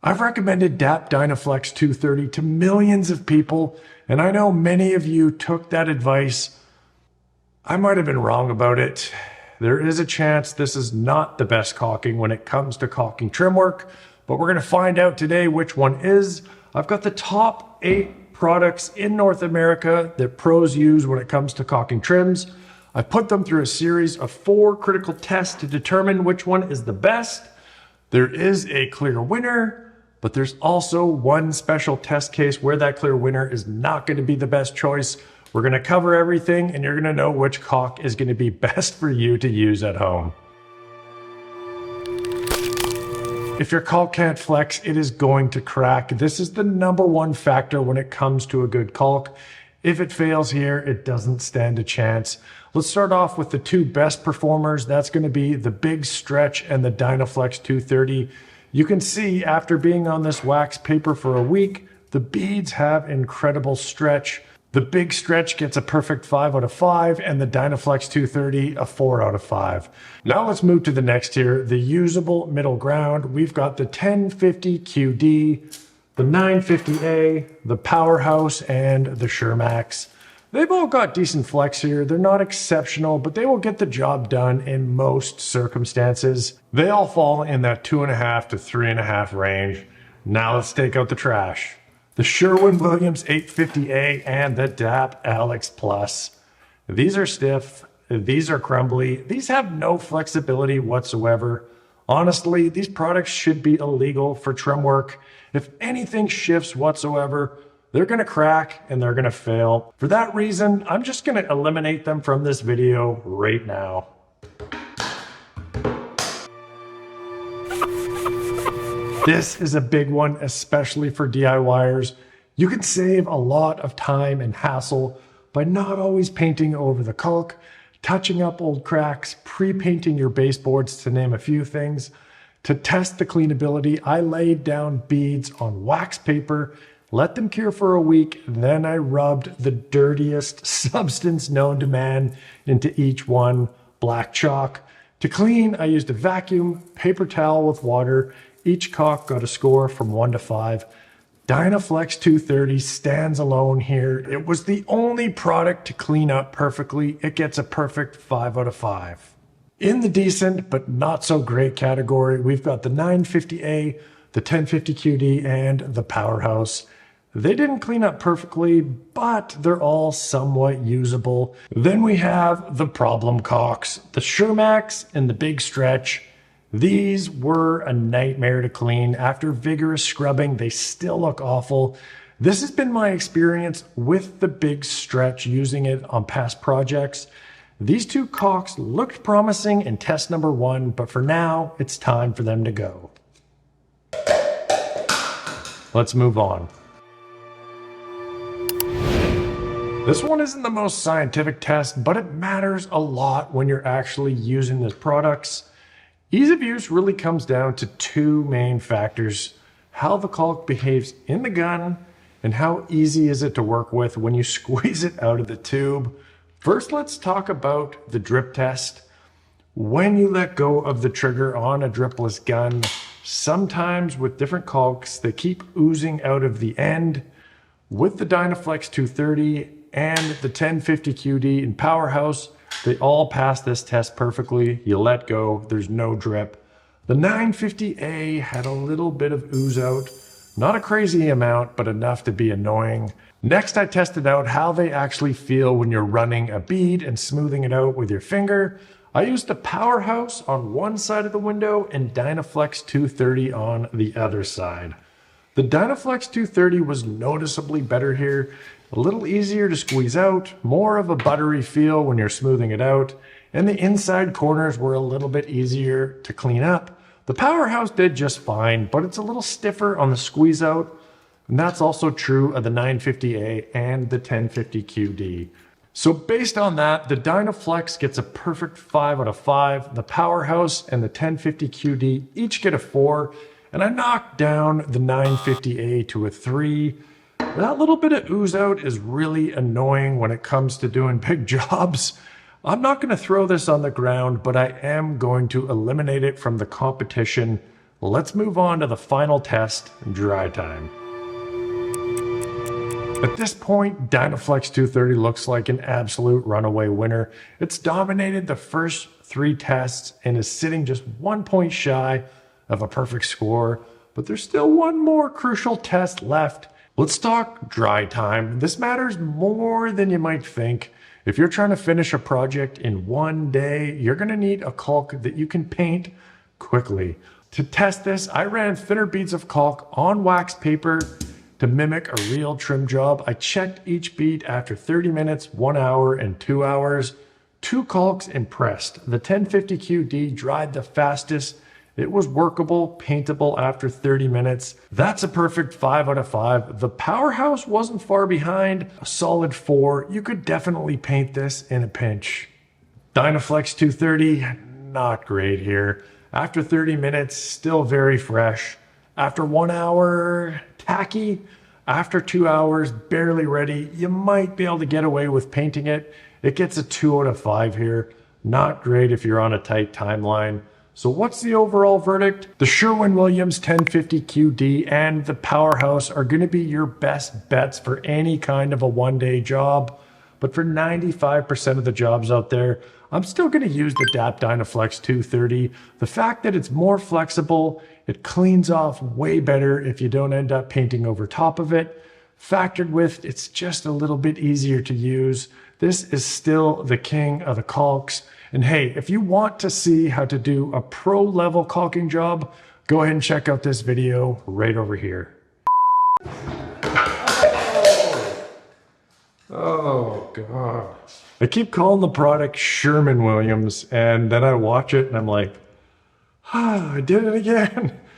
I've recommended DAP Dynaflex 230 to millions of people, and I know many of you took that advice. I might have been wrong about it. There is a chance this is not the best caulking when it comes to caulking trim work, but we're going to find out today which one is. I've got the top 8 products in North America that pros use when it comes to caulking trims. I've put them through a series of 4 critical tests to determine which one is the best. There is a clear winner, but there's also one special test case where that clear winner is not going to be the best choice. We're going to cover everything and you're going to know which caulk is going to be best for you to use at home. If your caulk can't flex, it is going to crack. This is the #1 factor when it comes to a good caulk. If it fails here, it doesn't stand a chance. Let's start off with the 2 best performers. That's going to be the Big Stretch and the Dynaflex 230. You can see after being on this wax paper for a week, the beads have incredible stretch. The Big Stretch gets a perfect 5 out of 5 and the Dynaflex 230 a 4 out of 5. Now let's move to the next tier, the usable middle ground. We've got the 1050 QD, the 950A, the Powerhouse, and the SureMax. They've all got decent flex here. They're not exceptional, but they will get the job done in most circumstances. They all fall in that 2.5 to 3.5 range. Now let's take out the trash. The Sherwin-Williams 850A and the DAP Alex Plus. These are stiff, these are crumbly, these have no flexibility whatsoever. Honestly, these products should be illegal for trim work. If anything shifts whatsoever, they're going to crack and they're going to fail. For that reason, I'm just going to eliminate them from this video right now. This is a big one, especially for DIYers. You can save a lot of time and hassle by not always painting over the caulk, touching up old cracks, pre-painting your baseboards, to name a few things. To test the cleanability, I laid down beads on wax paper, let them cure for a week, then I rubbed the dirtiest substance known to man into each one, black chalk. To clean, I used a vacuum, paper towel with water. Each caulk got a score from 1 to 5. Dynaflex 230 stands alone here. It was the only product to clean up perfectly. It gets a perfect 5 out of 5. In the decent but not so great category, we've got the 950A, the 1050 QD, and the Powerhouse. They didn't clean up perfectly, but they're all somewhat usable. Then we have the problem caulks, the SureMax and the Big Stretch. These were a nightmare to clean. After vigorous scrubbing, they still look awful. This has been my experience with the Big Stretch using it on past projects. These 2 caulks looked promising in test #1, but for now, it's time for them to go. Let's move on. This one isn't the most scientific test, but it matters a lot when you're actually using these products. Ease of use really comes down to 2 main factors: how the caulk behaves in the gun and how easy is it to work with when you squeeze it out of the tube. First, let's talk about the drip test. When you let go of the trigger on a dripless gun, sometimes with different caulks, they keep oozing out of the end. With the Dynaflex 230 and the 1050 QD and Powerhouse, they all pass this test perfectly. You let go, there's no drip. The 950A had a little bit of ooze out. Not a crazy amount, but enough to be annoying. Next, I tested out how they actually feel when you're running a bead and smoothing it out with your finger. I used the Powerhouse on one side of the window and Dynaflex 230 on the other side. The Dynaflex 230 was noticeably better here. A little easier to squeeze out, more of a buttery feel when you're smoothing it out, and the inside corners were a little bit easier to clean up. The Powerhouse did just fine, but it's a little stiffer on the squeeze out, and that's also true of the 950A and the 1050 QD. So based on that, the Dynaflex gets a perfect 5 out of 5. The Powerhouse and the 1050 QD each get a 4, and I knocked down the 950A to a 3. That little bit of ooze out is really annoying when it comes to doing big jobs. I'm not going to throw this on the ground, but I am going to eliminate it from the competition Let's move on to the final test, dry time. At this point, Dynaflex 230 looks like an absolute runaway winner. It's dominated the first 3 tests and is sitting just 1 point shy of a perfect score, but there's still one more crucial test left. Let's talk dry time. This matters more than you might think. If you're trying to finish a project in 1 day, you're gonna need a caulk that you can paint quickly. To test this, I ran thinner beads of caulk on wax paper to mimic a real trim job. I checked each bead after 30 minutes, 1 hour, and 2 hours. 2 caulks impressed. The 1050 QD dried the fastest. It was workable, paintable after 30 minutes. That's a perfect 5 out of 5. The Powerhouse wasn't far behind, a solid 4. You could definitely paint this in a pinch. Dynaflex 230, not great here. After 30 minutes, still very fresh. After 1 hour, tacky. After 2 hours, barely ready. You might be able to get away with painting it. It gets a 2 out of 5 here. Not great if you're on a tight timeline. So what's the overall verdict? The Sherwin-Williams 1050 QD and the Powerhouse are going to be your best bets for any kind of a 1-day job. But for 95% of the jobs out there, I'm still going to use the DAP Dynaflex 230. The fact that it's more flexible, it cleans off way better if you don't end up painting over top of it. Factored with, it's just a little bit easier to use. This is still the king of the caulks. And hey, if you want to see how to do a pro level caulking job, go ahead and check out this video right over here. Oh God. I keep calling the product Sherwin-Williams and then I watch it and I'm like, I did it again.